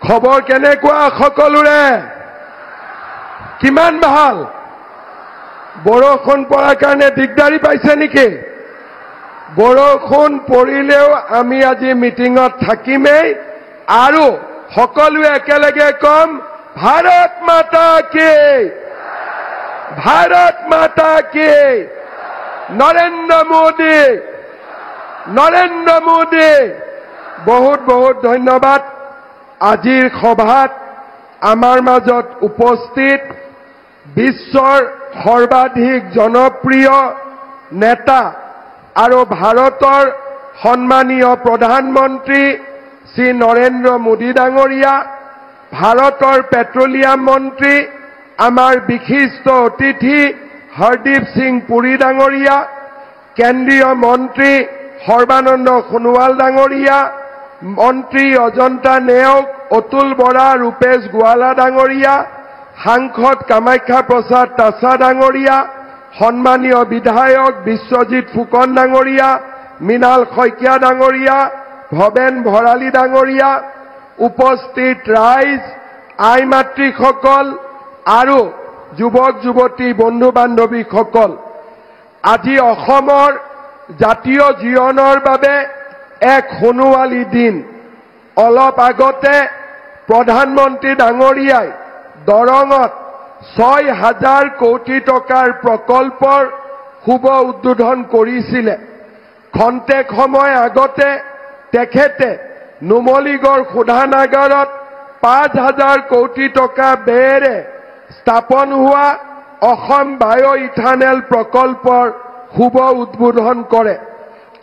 খবৰ কেনেকুৱা সকলোৰে কিমান ভাল বৰষুণ পৰাৰ কাৰণে দিগদাৰি পাইছে নেকি বৰষুণ পৰিলেও আমি আজি মিটিঙত থাকিমেই আৰু সকলোৱে একেলগে কম ভাৰত মাতা কি নৰেন্দ্ৰ মোদী বহুত বহুত ধন্যবাদ আজিৰ সভাত আমাৰ মাজত উপস্থিত বিশ্বৰ সৰ্বাধিক জনপ্ৰিয় নেতা আৰু ভাৰতৰ সন্মানীয় প্ৰধানমন্ত্ৰী শ্ৰী নৰেন্দ্ৰ মোদী ডাঙৰীয়া ভাৰতৰ পেট্ৰলিয়াম মন্ত্ৰী আমাৰ বিশিষ্ট অতিথি হৰদীপ সিং পুৰী ডাঙৰীয়া কেন্দ্ৰীয় মন্ত্ৰী সৰ্বানন্দ সোণোৱাল ডাঙৰীয়া মন্ত্ৰী অজন্তা নেওগ অতুল বৰা ৰূপেশ গোৱালা ডাঙৰীয়া সাংসদ কামাখ্যা প্ৰসাদ তাছা ডাঙৰীয়া সন্মানীয় বিধায়ক বিশ্বজিৎ ফুকন ডাঙৰীয়া মৃণাল শইকীয়া ডাঙৰীয়া ভৱেন ভৰালী ডাঙৰীয়া উপস্থিত ৰাইজ আই মাতৃসকল আৰু যুৱক যুৱতী বন্ধু বান্ধৱীসকল আজি অসমৰ জাতীয় জীৱনৰ বাবে এক সোণোৱালী দিন অলপ আগতে প্ৰধানমন্ত্ৰী ডাঙৰীয়াই দৰঙত ৬,০০০ কোটি টকাৰ প্ৰকল্পৰ শুভ উদ্বোধন কৰিছিলে খন্তেক সময় আগতে তেখেতে নুমলীগড় শোধানাগাৰত ৫,০০০ কোটি টকা ব্যয়েৰে স্থাপন হোৱা অসম বায়' ইথানেল প্ৰকল্পৰ শুভ উদ্বোধন কৰে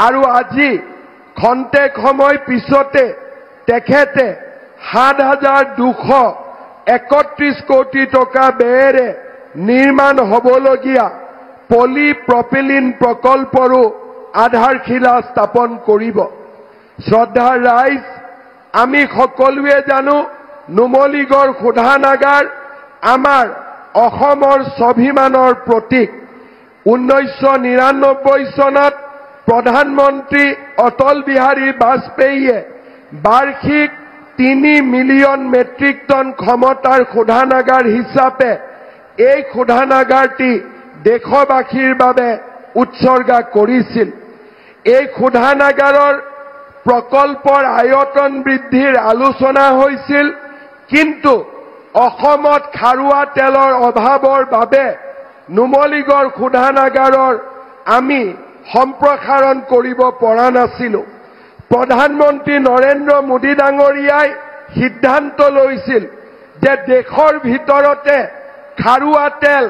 আৰু আজি খন্তেক সময় পিছতে তেখেতে ৭,২৩১ কোটি টকা ব্যয়েৰে নিৰ্মাণ হ'বলগীয়া পলি প্ৰপিলিন প্ৰকল্পৰো আধাৰশিলা স্থাপন কৰিব শ্ৰদ্ধাৰ ৰাইজ আমি সকলোৱে জানো নুমলীগড় শোধানাগাৰ আমাৰ অসমৰ স্বাভিমানৰ প্ৰতীক ১৯৯৯ চনত প্ৰধানমন্ত্ৰী অটল বিহাৰী বাজপেয়ীয়ে বাৰ্ষিক ৩ মিলিয়ন মেট্ৰিক টন ক্ষমতাৰ শোধানাগাৰ হিচাপে এই শোধানাগাৰটি দেশবাসীৰ বাবে উৎসৰ্গা কৰিছিল এই শোধানাগাৰৰ প্ৰকল্পৰ আয়তন বৃদ্ধিৰ আলোচনা হৈছিল কিন্তু অসমত খাৰুৱা তেলৰ অভাৱৰ বাবে নুমলীগড় শোধানাগাৰৰ আমি সম্প্ৰসাৰণ কৰিব পৰা নাছিলো প্ৰধানমন্ত্ৰী নৰেন্দ্ৰ মোদী ডাঙৰীয়াই সিদ্ধান্ত লৈছিল যে দেশৰ ভিতৰতে খাৰুৱা তেল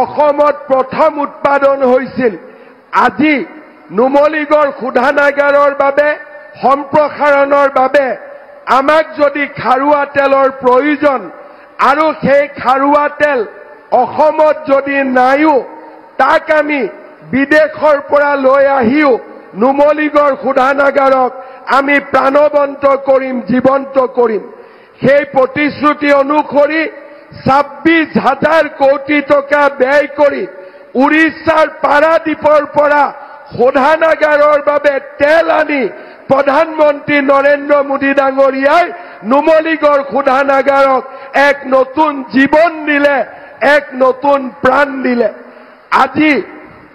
অসমত প্ৰথম উৎপাদন হৈছিল আজি নুমলীগড় শোধানাগাৰৰ বাবে সম্প্ৰসাৰণৰ বাবে আমাক যদি খাৰুৱা তেলৰ প্ৰয়োজন আৰু সেই খাৰুৱা তেল অসমত যদি নাইও তাক আমি বিদেশৰ পৰা লৈ আহিও নুমলীগড় শোধানাগাৰক আমি প্ৰাণৱন্ত কৰিম জীৱন্ত কৰিম সেই প্ৰতিশ্ৰুতি অনুসৰি ২৬,০০০ কোটি টকা ব্যয় কৰি উৰিষ্যাৰ পাৰাদীপৰ পৰা শোধানাগাৰৰ বাবে তেল আনি প্ৰধানমন্ত্ৰী নৰেন্দ্ৰ মোদী ডাঙৰীয়াই নুমলীগড় শোধানাগাৰক এক নতুন জীৱন দিলে এক নতুন প্ৰাণ দিলে আজি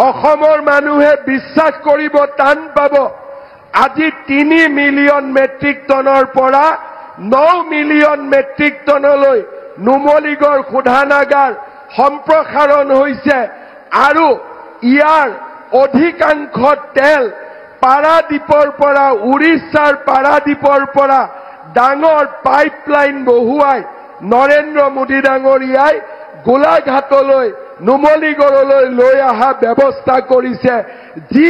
অসমৰ মানুহে বিশ্বাস কৰিব টান পাব আজি ৩ মিলিয়ন মেট্ৰিক টনৰ পৰা ৯ মিলিয়ন মেট্ৰিক টনলৈ নুমলীগড় শোধানাগাৰ সম্প্ৰসাৰণ হৈছে আৰু ইয়াৰ অধিকাংশ তেল পাৰাদীপৰ পৰা উৰিষ্যাৰ পাৰাদীপৰ পৰা ডাঙৰ পাইপলাইন বহুৱাই নৰেন্দ্ৰ মোদী ডাঙৰীয়াই গোলাঘাটলৈ নুমলীগড়লৈ লৈ অহা ব্যৱস্থা কৰিছে যি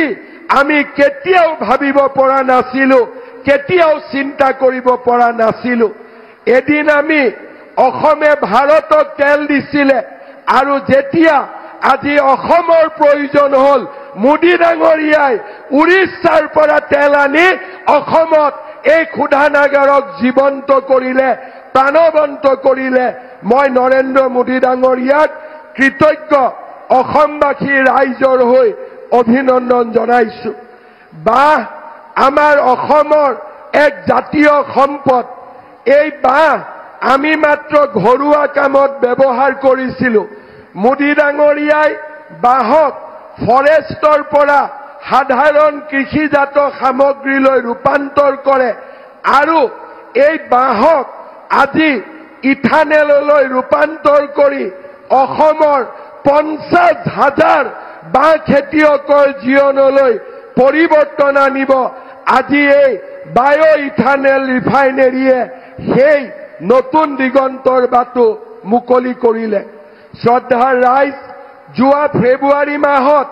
আমি কেতিয়াও ভাবিব পৰা নাছিলো কেতিয়াও চিন্তা কৰিব পৰা নাছিলো এদিন আমি অসমে ভাৰতক তেল দিছিলে আৰু যেতিয়া আজি অসমৰ প্ৰয়োজন হল মোদী ডাঙৰীয়াই উৰিষ্যাৰ পৰা তেল আনি অসমত এই শোধানাগাৰক জীৱন্ত কৰিলে প্ৰাণৱন্ত কৰিলে মই নৰেন্দ্ৰ মোদী ডাঙৰীয়াক কৃতজ্ঞ অসমবাসী ৰাইজৰ হৈ অভিনন্দন জনাইছো বাহ আমাৰ অসমৰ এক জাতীয় সম্পদ এই বাঁহ আমি মাত্ৰ ঘৰুৱা কামত ব্যৱহাৰ কৰিছিলোঁ। মোদী ডাঙৰীয়াই বাঁহক ফৰেষ্টৰ পৰা সাধাৰণ কৃষিজাত সামগ্ৰীলৈ ৰূপান্তৰ কৰে আৰু এই বাঁহক আজি ইথানেললৈ ৰূপান্তৰ কৰি অসমৰ 50,000 বাঁহ খেতিয়কৰ জীৱনলৈ পৰিৱৰ্তন আনিব। আজি এই বায়' ইথানেল ৰিফাইনেৰীয়ে সেই নতুন দিগন্তৰ বাটু মুকলি কৰিলে। শ্ৰদ্ধাৰ ৰাইজ, যোৱা ফেব্ৰুৱাৰী মাহত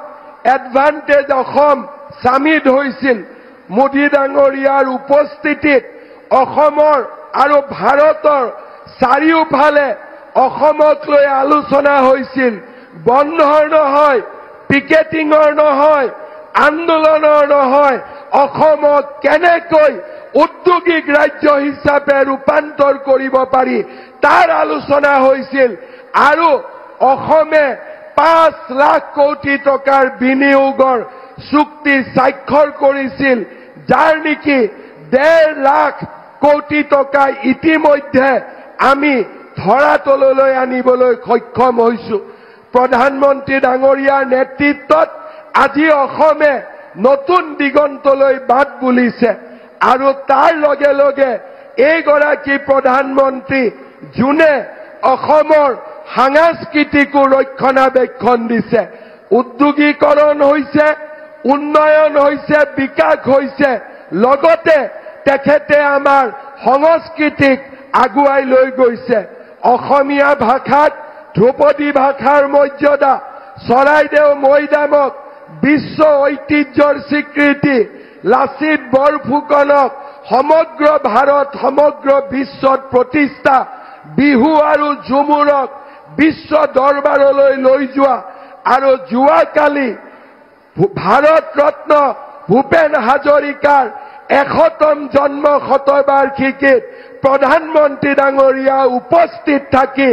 এডভান্টেজ অসম সামিট হৈছিল। মোদী ডাঙৰীয়াৰ উপস্থিতিত অসমৰ আৰু ভাৰতৰ চাৰিওফালে অসমক লৈ আলোচনা হৈছিল। বন্ধৰ নহয়, পিকেটিঙৰ নহয়, আন্দোলনৰ নহয়, অসমক কেনেকৈ উদ্যোগিক ৰাজ্য হিচাপে ৰূপান্তৰ কৰিব পাৰি তাৰ আলোচনা হৈছিল আৰু অসমে 5 লাখ কোটি টকাৰ বিনিয়োগৰ চুক্তি স্বাক্ষৰ কৰিছিল, যাৰ নেকি 1.5 লাখ কোটি টকা ইতিমধ্যে আমি ধৰাতললৈ আনিবলৈ সক্ষম হৈছো। প্ৰধানমন্ত্ৰী ডাঙৰীয়াৰ নেতৃত্বত আজি অসমে নতুন দিগন্তলৈ বাট বুলিছে আৰু তাৰ লগে লগে এইগৰাকী প্ৰধানমন্ত্ৰী যোনে অসমৰ সাংস্কৃতিকো ৰক্ষণাবেক্ষণ দিছে। উদ্যোগীকৰণ হৈছে, উন্নয়ন হৈছে, বিকাশ হৈছে, লগতে তেখেতে আমাৰ সংস্কৃতিক আগুৱাই লৈ গৈছে। অসমীয়া ভাষাত ধ্ৰুপদী ভাষাৰ মৰ্যাদা, চৰাইদেউ মৈদামক বিশ্ব ঐতিহ্যৰ স্বীকৃতি, লাচিত বৰফুকনক সমগ্ৰ ভাৰত সমগ্ৰ বিশ্বত প্ৰতিষ্ঠা, বিহু আৰু ঝুমুৰক বিশ্ব দৰবাৰলৈ লৈ যোৱা আৰু যোৱাকালি ভাৰত ৰত্ন ভূপেন হাজৰিকাৰ 100তম জন্ম শতবাৰ্ষিকীত প্ৰধানমন্ত্ৰী ডাঙৰীয়া উপস্থিত থাকি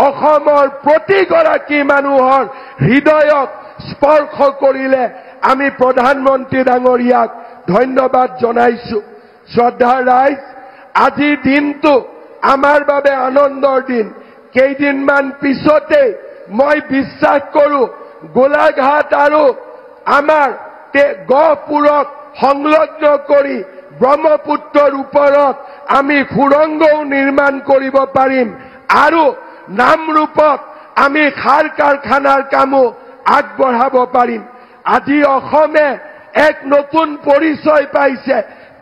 অসমৰ প্ৰতিগৰাকী মানুহৰ হৃদয়ক স্পৰ্শ কৰিলে। আমি প্ৰধানমন্ত্ৰী ডাঙৰীয়াক ধন্যবাদ জনাইছো। শ্ৰদ্ধাৰ ৰাইজ, আজিৰ দিনটো আমাৰ বাবে আনন্দৰ দিন। কেইদিনমান পিছতে মই বিশ্বাস কৰোঁ গোলাঘাট আৰু আমাৰ গহপুৰক সংলগ্ন কৰি ব্ৰহ্মপুত্ৰৰ ওপৰত আমি সুৰংগও নিৰ্মাণ কৰিব পাৰিম আৰু নামৰূপত আমি সাৰ কাৰখানাৰ কামো আগবঢ়াব পাৰিম। আজি অসমে এক নতুন পৰিচয় পাইছে।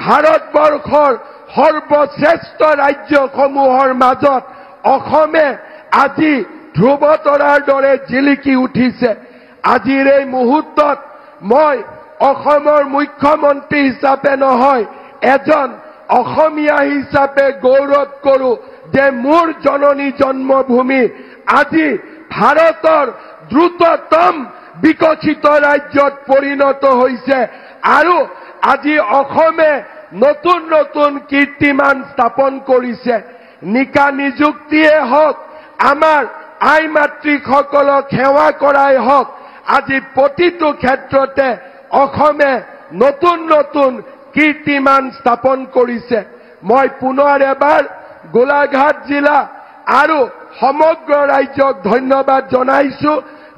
ভাৰতবৰ্ষৰ সৰ্বশ্ৰেষ্ঠ ৰাজ্যসমূহৰ মাজত অসমে আজি ধ্ৰুৱতৰাৰ দৰে জিলিকি উঠিছে। আজিৰ এই মুহূৰ্তত মই অসমৰ মুখ্যমন্ত্ৰী হিচাপে নহয়, এজন অসমীয়া হিচাপে গৌৰৱ কৰোঁ যে মোৰ জননী জন্মভূমি আজি ভাৰতৰ দ্ৰুততম বিকশিত ৰাজ্যত পৰিণত হৈছে আৰু আজি অসমে নতুন নতুন কীৰ্তিমান স্থাপন কৰিছে। নিকা নিযুক্তিয়ে হওক, আমাৰ আই মাতৃসকলক সেৱা কৰাই হওক, আজি প্ৰতিটো ক্ষেত্ৰতে অসমে নতুন নতুন কীৰ্তিমান স্থাপন কৰিছে। মই পুনৰ এবাৰ গোলাঘাট জিলা আৰু সমগ্ৰ ৰাজ্যক ধন্যবাদ জনাইছো,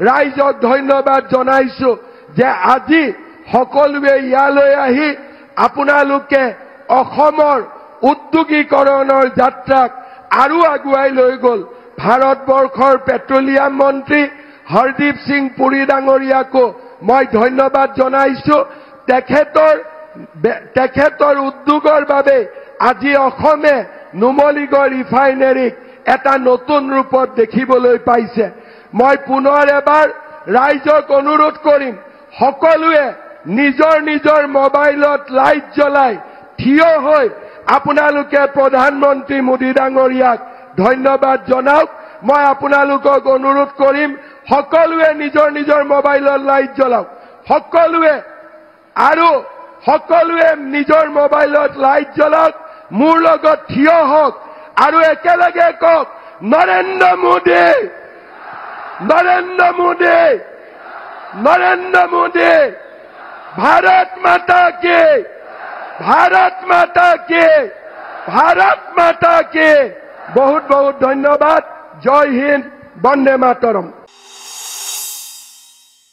ৰাইজক ধন্যবাদ জনাইছো যে আজি সকলোৱে ইয়ালৈ আহি আপোনালোকে অসমৰ উদ্যোগীকৰণৰ যাত্ৰাক আৰু আগুৱাই লৈ গ'ল। ভাৰতবৰ্ষৰ পেট্ৰলিয়াম মন্ত্ৰী হৰদীপ সিং পুৰী ডাঙৰীয়াকো মই ধন্যবাদ জনাইছো। তেখেতৰ উদ্যোগৰ বাবে আজি অসমে নুমলীগড় ৰিফাইনেৰীক এটা নতুন ৰূপত দেখিবলৈ পাইছে। মই পুনৰ এবাৰ ৰাইজক অনুৰোধ কৰিম, সকলোৱে নিজৰ নিজৰ মোবাইলত লাইট জ্বলাই থিয় হৈ আপোনালোকে প্ৰধানমন্ত্ৰী মোদী ডাঙৰীয়াক ধন্যবাদ জনাওক। মই আপোনালোকক অনুৰোধ কৰিম, সকলোৱে নিজৰ নিজৰ মোবাইলত লাইট জ্বলাওক। সকলোৱে নিজৰ মোবাইলত লাইট জ্বলাওক, মোৰ লগত থিয় হওক আৰু একেলগে কওক, নৰেন্দ্ৰ মোদী, নৰেন্দ্ৰ মোদী, নৰেন্দ্ৰ মোদী, ভাৰত মাতা কি, ভাৰত মাতা কি, ভাৰত মাতাকে বহুত বহুত ধন্যবাদ। জয় হিন্দ, বন্দে মাতৰম।